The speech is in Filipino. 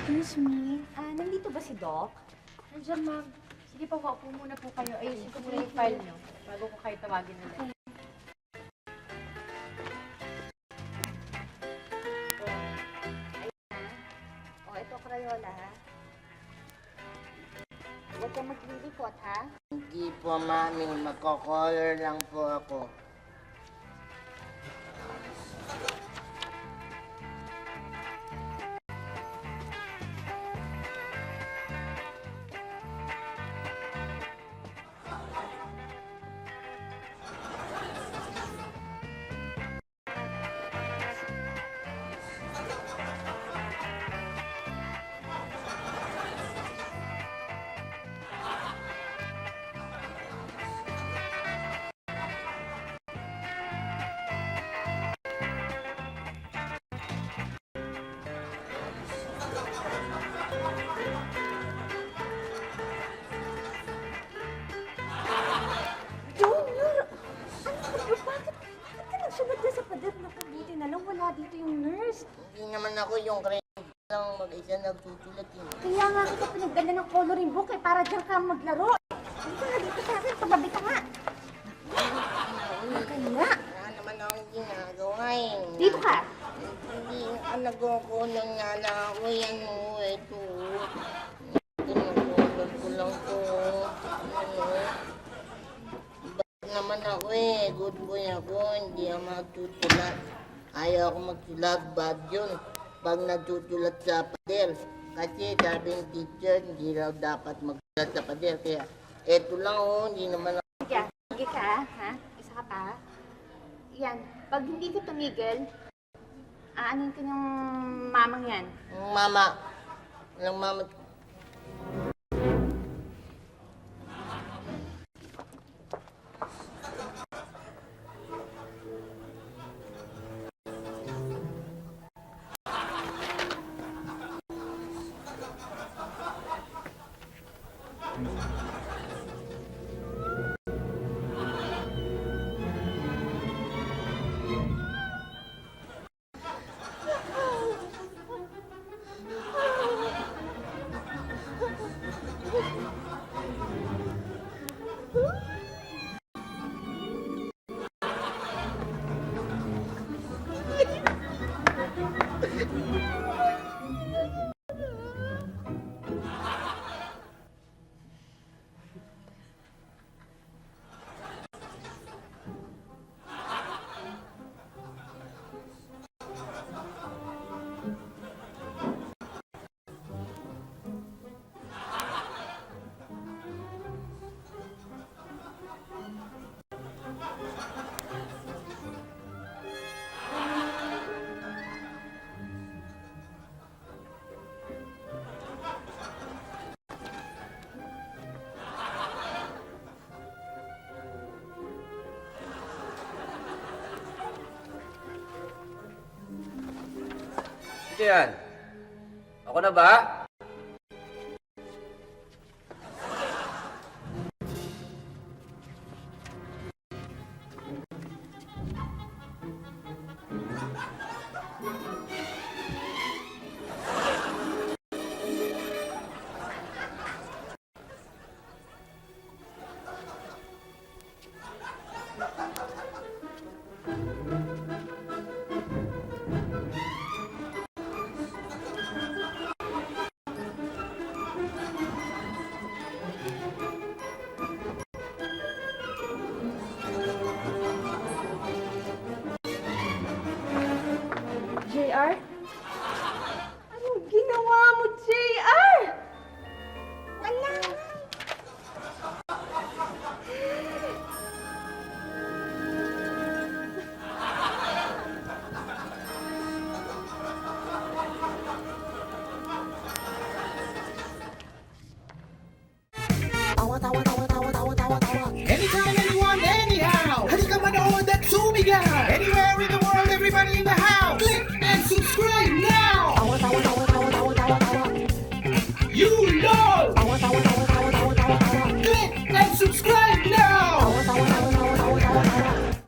Excuse me, nandito ba si Doc? Nandiyan, ma'am. Sige po, maupo muna po kayo. Ayusin ko muna yung file niyo bago ko kayo tawagin ulit. O, ito, Crayola, ha? Huwag kang maglilipot, ha? Hindi po, mami. Magko-color lang po ako. Junior! Bakit ka nagsulat na sa pader? Naku, buti na lang wala dito yung nurse. Hindi naman ako yung lang mag-isa nagsusulat yun. Kaya nga kita pinagdala ng coloring book para dyan ka maglaro. Dito nga, dito sa akin. Tumabi ka nga. Halika nga. Wala naman akong ginagawa eh. Dito ka. Hindi, nag-ko lang nga na ako yan o. Ito. Tinukulot ko lang po. Bad naman ako eh. Good boy ako. Hindi ako magtutulat. Ayaw ako magsulat. Bad yun. Pag nagtutulat sa pader. Kasi sabi ng teacher, hindi raw dapat magsulat sa pader. Kaya eto lang o. Hindi naman ako. Sige ka, ha? Isa ka pa. Yan. Pag hindi ka tumigil, aanin ka ng mamang yan. Mama. Walang mama. Ito yan. Ako na ba?